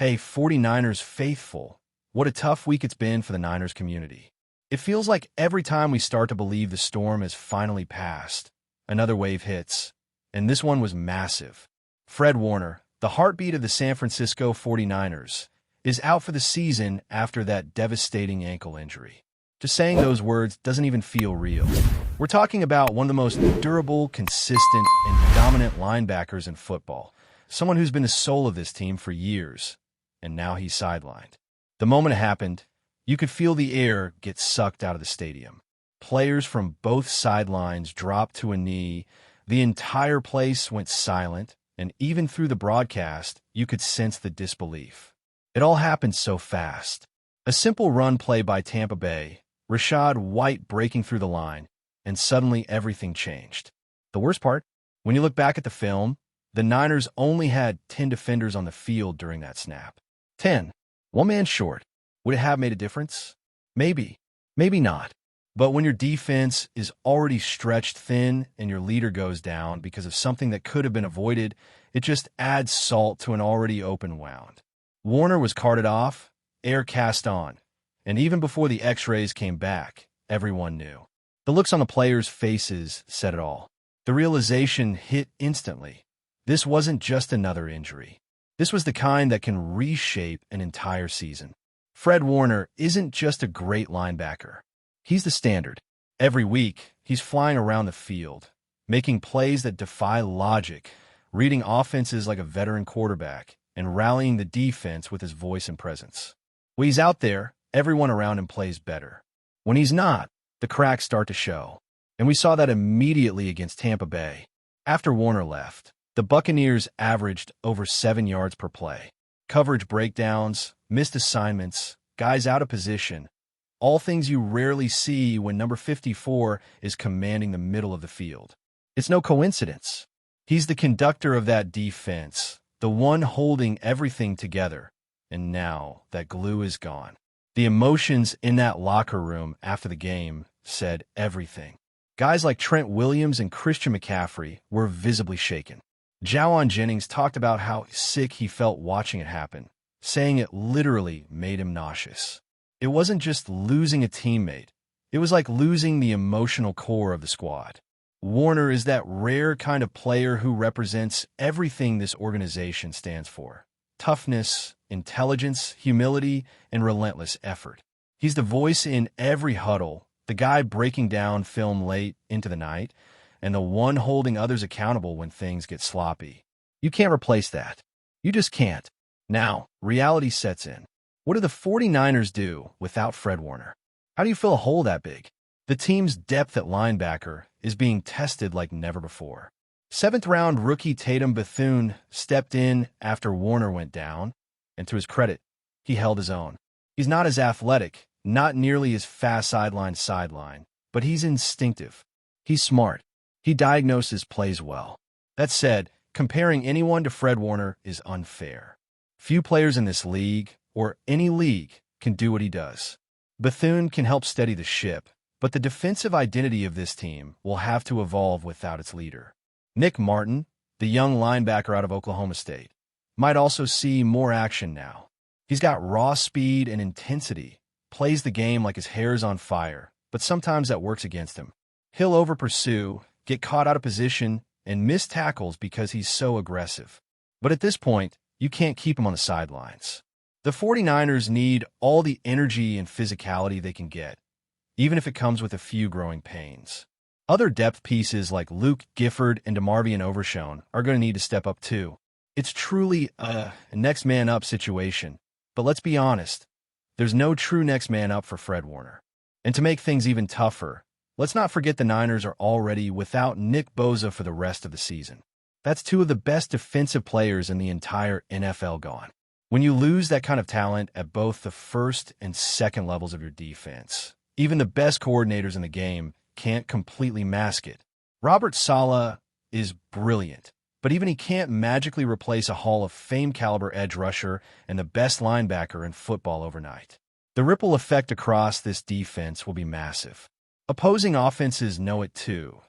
Hey, 49ers faithful. What a tough week it's been for the Niners community. It feels like every time we start to believe the storm has finally passed, another wave hits. And this one was massive. Fred Warner, the heartbeat of the San Francisco 49ers, is out for the season after that devastating ankle injury. Just saying those words doesn't even feel real. We're talking about one of the most durable, consistent, and dominant linebackers in football. Someone who's been the soul of this team for years. And now he's sidelined. The moment it happened, you could feel the air get sucked out of the stadium. Players from both sidelines dropped to a knee. The entire place went silent, and even through the broadcast, you could sense the disbelief. It all happened so fast. A simple run play by Tampa Bay, Rachaad White breaking through the line, and suddenly everything changed. The worst part? When you look back at the film, the Niners only had 10 defenders on the field during that snap. 10. One man short. Would it have made a difference? Maybe. Maybe not. But when your defense is already stretched thin and your leader goes down because of something that could have been avoided, it just adds salt to an already open wound. Warner was carted off, air cast on, and even before the x-rays came back, everyone knew. The looks on the players' faces said it all. The realization hit instantly. This wasn't just another injury. This was the kind that can reshape an entire season. Fred Warner isn't just a great linebacker. He's the standard. Every week, he's flying around the field, making plays that defy logic, reading offenses like a veteran quarterback, and rallying the defense with his voice and presence. When he's out there, everyone around him plays better. When he's not, the cracks start to show. And we saw that immediately against Tampa Bay. After Warner left, the Buccaneers averaged over 7 yards per play. Coverage breakdowns, missed assignments, guys out of position, all things you rarely see when number 54 is commanding the middle of the field. It's no coincidence. He's the conductor of that defense, the one holding everything together. And now that glue is gone. The emotions in that locker room after the game said everything. Guys like Trent Williams and Christian McCaffrey were visibly shaken. Jawan Jennings talked about how sick he felt watching it happen, saying it literally made him nauseous. It wasn't just losing a teammate. It was like losing the emotional core of the squad. Warner is that rare kind of player who represents everything this organization stands for. Toughness, intelligence, humility, and relentless effort. He's the voice in every huddle, the guy breaking down film late into the night, and the one holding others accountable when things get sloppy. You can't replace that. You just can't. Now, reality sets in. What do the 49ers do without Fred Warner? How do you fill a hole that big? The team's depth at linebacker is being tested like never before. 7th-round rookie Tatum Bethune stepped in after Warner went down, and to his credit, he held his own. He's not as athletic, not nearly as fast sideline to sideline, but he's instinctive. He's smart. He diagnoses plays well. That said, comparing anyone to Fred Warner is unfair. Few players in this league, or any league, can do what he does. Bethune can help steady the ship, but the defensive identity of this team will have to evolve without its leader. Nick Martin, the young linebacker out of Oklahoma State, might also see more action now. He's got raw speed and intensity, plays the game like his hair is on fire, but sometimes that works against him. He'll over-pursue, get caught out of position, and miss tackles because he's so aggressive. But at this point, you can't keep him on the sidelines. The 49ers need all the energy and physicality they can get, even if it comes with a few growing pains. Other depth pieces like Luke Gifford and DeMarvion Overshown are going to need to step up too. It's truly a next man up situation. But let's be honest, there's no true next man up for Fred Warner. And to make things even tougher, let's not forget the Niners are already without Nick Bosa for the rest of the season. That's 2 of the best defensive players in the entire NFL gone. When you lose that kind of talent at both the first and second levels of your defense, even the best coordinators in the game can't completely mask it. Robert Saleh is brilliant, but even he can't magically replace a Hall of Fame caliber edge rusher and the best linebacker in football overnight. The ripple effect across this defense will be massive. Opposing offenses know it too.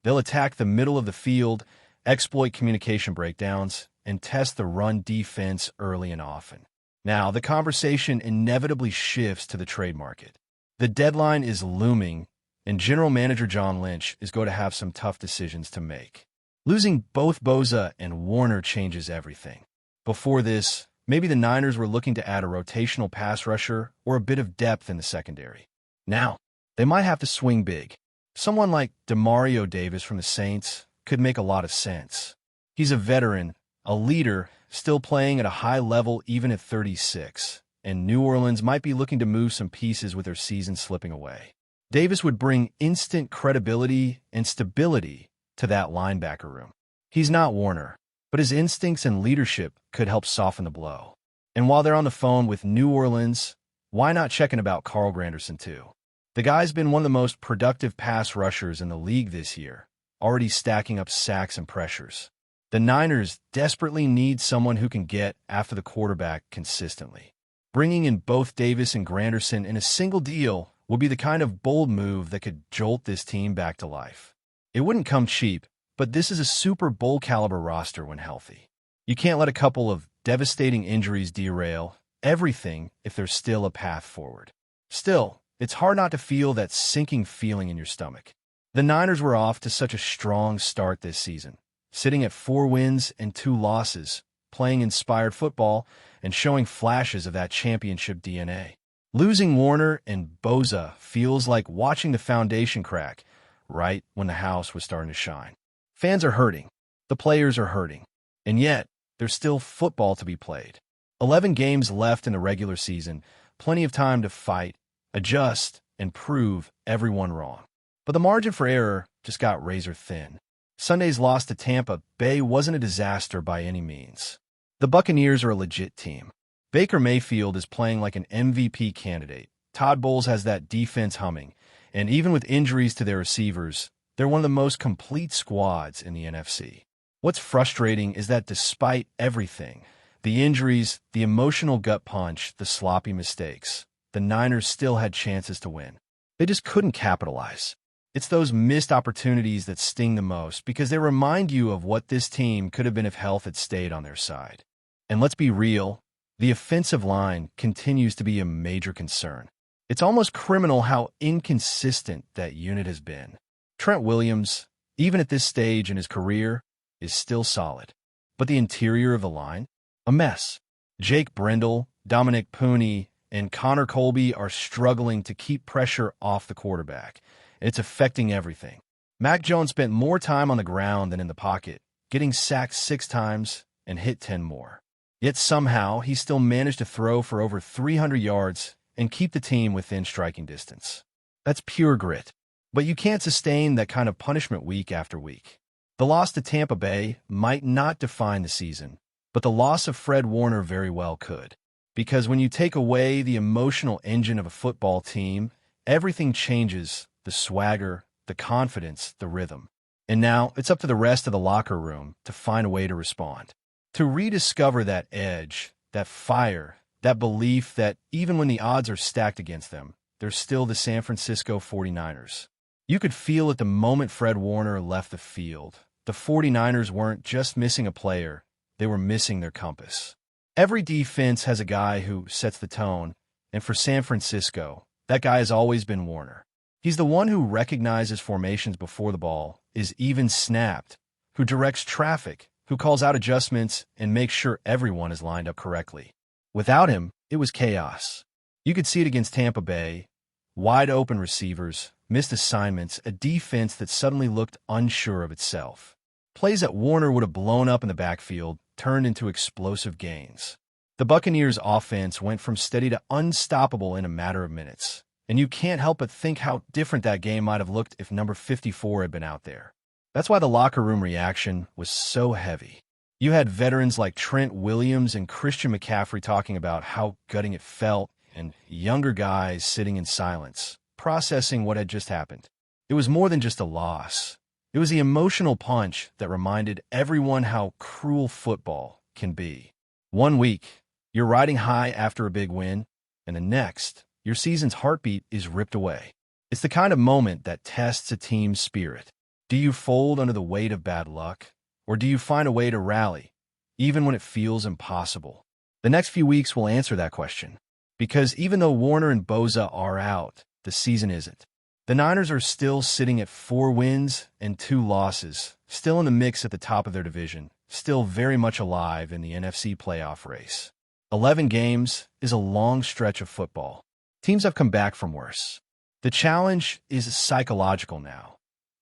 They'll attack the middle of the field, exploit communication breakdowns, and test the run defense early and often. Now, the conversation inevitably shifts to the trade market. The deadline is looming, and General Manager John Lynch is going to have some tough decisions to make. Losing both Bosa and Warner changes everything. Before this, maybe the Niners were looking to add a rotational pass rusher or a bit of depth in the secondary. Now, they might have to swing big. Someone like Demario Davis from the Saints could make a lot of sense. He's a veteran, a leader, still playing at a high level even at 36, and New Orleans might be looking to move some pieces with their season slipping away. Davis would bring instant credibility and stability to that linebacker room. He's not Warner, but his instincts and leadership could help soften the blow. And while they're on the phone with New Orleans, why not check in about Carl Granderson too? The guy's been one of the most productive pass rushers in the league this year, already stacking up sacks and pressures. The Niners desperately need someone who can get after the quarterback consistently. Bringing in both Davis and Granderson in a single deal would be the kind of bold move that could jolt this team back to life. It wouldn't come cheap, but this is a Super Bowl caliber roster when healthy. You can't let a couple of devastating injuries derail everything if there's still a path forward. Still, it's hard not to feel that sinking feeling in your stomach. The Niners were off to such a strong start this season, sitting at 4 wins and 2 losses, playing inspired football and showing flashes of that championship DNA. Losing Warner and Bosa feels like watching the foundation crack right when the house was starting to shine. Fans are hurting. The players are hurting. And yet, there's still football to be played. 11 games left in the regular season, plenty of time to fight, adjust, and prove everyone wrong. But the margin for error just got razor thin. Sunday's loss to Tampa Bay wasn't a disaster by any means. The Buccaneers are a legit team. Baker Mayfield is playing like an MVP candidate. Todd Bowles has that defense humming, and even with injuries to their receivers, they're one of the most complete squads in the NFC. What's frustrating is that despite everything, the injuries, the emotional gut punch, the sloppy mistakes, the Niners still had chances to win. They just couldn't capitalize. It's those missed opportunities that sting the most because they remind you of what this team could have been if health had stayed on their side. And let's be real, the offensive line continues to be a major concern. It's almost criminal how inconsistent that unit has been. Trent Williams, even at this stage in his career, is still solid. But the interior of the line? A mess. Jake Brendel, Dominic Pooney, and Connor Colby are struggling to keep pressure off the quarterback. It's affecting everything. Mac Jones spent more time on the ground than in the pocket, getting sacked 6 times and hit 10 more. Yet somehow, he still managed to throw for over 300 yards and keep the team within striking distance. That's pure grit. But you can't sustain that kind of punishment week after week. The loss to Tampa Bay might not define the season, but the loss of Fred Warner very well could. Because when you take away the emotional engine of a football team, everything changes: the swagger, the confidence, the rhythm. And now it's up to the rest of the locker room to find a way to respond. To rediscover that edge, that fire, that belief that even when the odds are stacked against them, they're still the San Francisco 49ers. You could feel it the moment Fred Warner left the field. The 49ers weren't just missing a player, they were missing their compass. Every defense has a guy who sets the tone, and for San Francisco, that guy has always been Warner. He's the one who recognizes formations before the ball is even snapped, who directs traffic, who calls out adjustments and makes sure everyone is lined up correctly. Without him, it was chaos. You could see it against Tampa Bay. Wide open receivers, missed assignments, a defense that suddenly looked unsure of itself. Plays that Warner would have blown up in the backfield turned into explosive gains. The Buccaneers' offense went from steady to unstoppable in a matter of minutes. And you can't help but think how different that game might have looked if number 54 had been out there. That's why the locker room reaction was so heavy. You had veterans like Trent Williams and Christian McCaffrey talking about how gutting it felt, and younger guys sitting in silence, processing what had just happened. It was more than just a loss. It was the emotional punch that reminded everyone how cruel football can be. One week, you're riding high after a big win, and the next, your season's heartbeat is ripped away. It's the kind of moment that tests a team's spirit. Do you fold under the weight of bad luck, or do you find a way to rally, even when it feels impossible? The next few weeks will answer that question. Because even though Warner and Boza are out, the season isn't. The Niners are still sitting at 4 wins and 2 losses, still in the mix at the top of their division, still very much alive in the NFC playoff race. 11 games is a long stretch of football. Teams have come back from worse. The challenge is psychological now.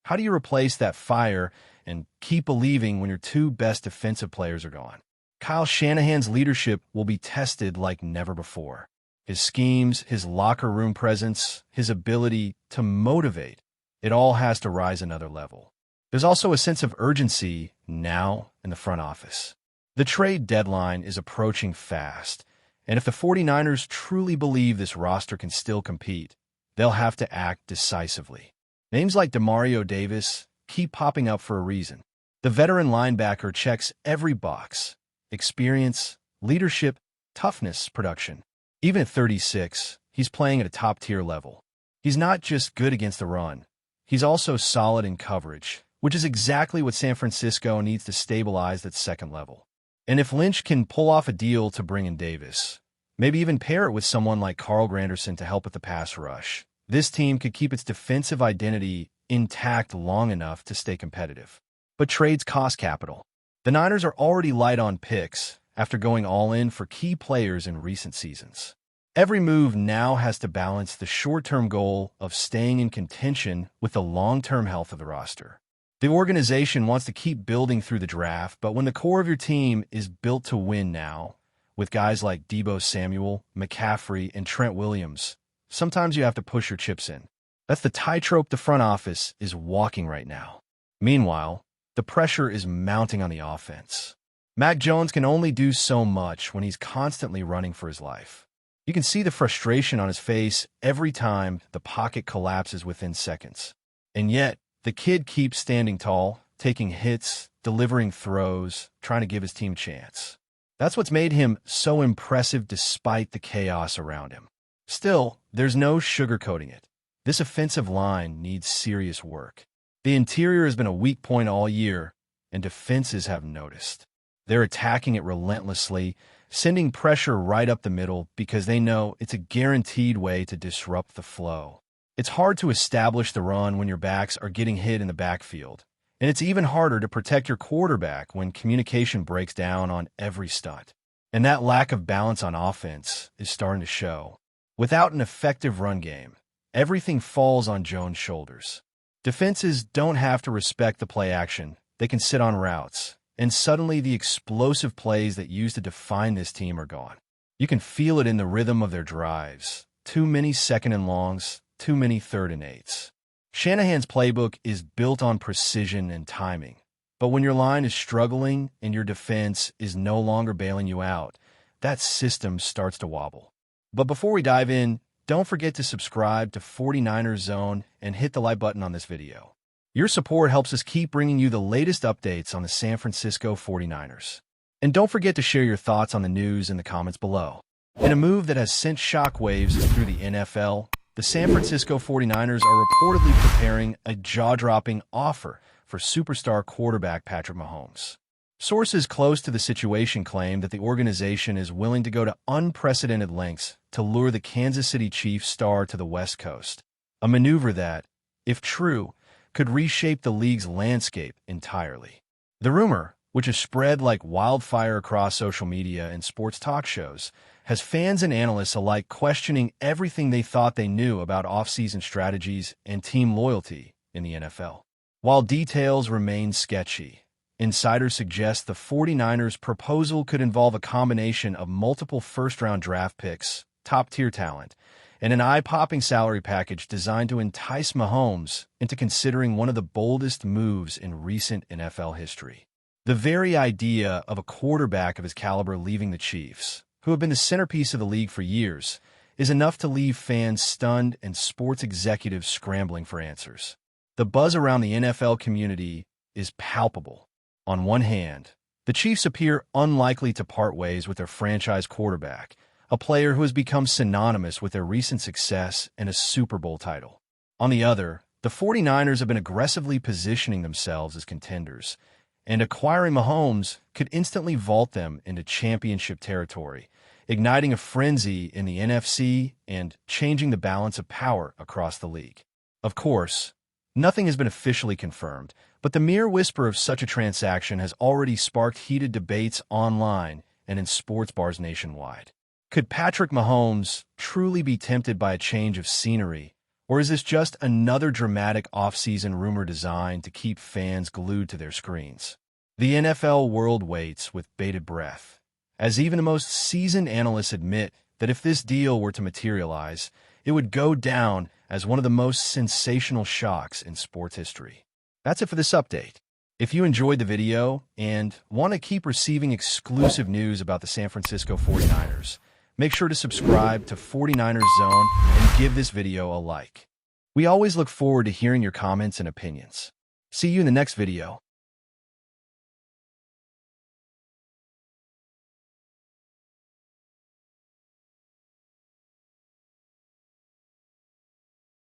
How do you replace that fire and keep believing when your 2 best defensive players are gone? Kyle Shanahan's leadership will be tested like never before. His schemes, his locker room presence, his ability to motivate, it all has to rise another level. There's also a sense of urgency now in the front office. The trade deadline is approaching fast, and if the 49ers truly believe this roster can still compete, they'll have to act decisively. Names like Demario Davis keep popping up for a reason. The veteran linebacker checks every box: experience, leadership, toughness, production. Even at 36, he's playing at a top-tier level. He's not just good against the run. He's also solid in coverage, which is exactly what San Francisco needs to stabilize that second level. And if Lynch can pull off a deal to bring in Davis, maybe even pair it with someone like Carl Granderson to help with the pass rush, this team could keep its defensive identity intact long enough to stay competitive. But trades cost capital. The Niners are already light on picks after going all in for key players in recent seasons. Every move now has to balance the short-term goal of staying in contention with the long-term health of the roster. The organization wants to keep building through the draft, but when the core of your team is built to win now, with guys like Deebo Samuel, McCaffrey, and Trent Williams, sometimes you have to push your chips in. That's the tightrope the front office is walking right now. Meanwhile, the pressure is mounting on the offense. Mac Jones can only do so much when he's constantly running for his life. You can see the frustration on his face every time the pocket collapses within seconds. And yet, the kid keeps standing tall, taking hits, delivering throws, trying to give his team a chance. That's what's made him so impressive despite the chaos around him. Still, there's no sugarcoating it. This offensive line needs serious work. The interior has been a weak point all year, and defenses have noticed. They're attacking it relentlessly, sending pressure right up the middle because they know it's a guaranteed way to disrupt the flow. It's hard to establish the run when your backs are getting hit in the backfield, and it's even harder to protect your quarterback when communication breaks down on every stunt. And that lack of balance on offense is starting to show. Without an effective run game, everything falls on Jones' shoulders. Defenses don't have to respect the play action. They can sit on routes, and suddenly the explosive plays that used to define this team are gone. You can feel it in the rhythm of their drives. Too many second and longs, too many third and eights. Shanahan's playbook is built on precision and timing. But when your line is struggling and your defense is no longer bailing you out, that system starts to wobble. But before we dive in, don't forget to subscribe to 49ers Zone and hit the like button on this video. Your support helps us keep bringing you the latest updates on the San Francisco 49ers. And don't forget to share your thoughts on the news in the comments below. In a move that has sent shockwaves through the NFL, the San Francisco 49ers are reportedly preparing a jaw-dropping offer for superstar quarterback Patrick Mahomes. Sources close to the situation claim that the organization is willing to go to unprecedented lengths to lure the Kansas City Chiefs star to the West Coast, a maneuver that, if true, could reshape the league's landscape entirely. The rumor, which has spread like wildfire across social media and sports talk shows, has fans and analysts alike questioning everything they thought they knew about off-season strategies and team loyalty in the NFL. While details remain sketchy, insiders suggest the 49ers' proposal could involve a combination of multiple first-round draft picks, top-tier talent, and an eye-popping salary package designed to entice Mahomes into considering one of the boldest moves in recent NFL history. The very idea of a quarterback of his caliber leaving the Chiefs, who have been the centerpiece of the league for years, is enough to leave fans stunned and sports executives scrambling for answers. The buzz around the NFL community is palpable. On one hand, the Chiefs appear unlikely to part ways with their franchise quarterback, a player who has become synonymous with their recent success and a Super Bowl title. On the other, the 49ers have been aggressively positioning themselves as contenders, and acquiring Mahomes could instantly vault them into championship territory, igniting a frenzy in the NFC and changing the balance of power across the league. Of course, nothing has been officially confirmed, but the mere whisper of such a transaction has already sparked heated debates online and in sports bars nationwide. Could Patrick Mahomes truly be tempted by a change of scenery, or is this just another dramatic off-season rumor designed to keep fans glued to their screens? The NFL world waits with bated breath, as even the most seasoned analysts admit that if this deal were to materialize, it would go down as one of the most sensational shocks in sports history. That's it for this update. If you enjoyed the video and want to keep receiving exclusive news about the San Francisco 49ers, make sure to subscribe to 49ers Zone and give this video a like. We always look forward to hearing your comments and opinions. See you in the next video.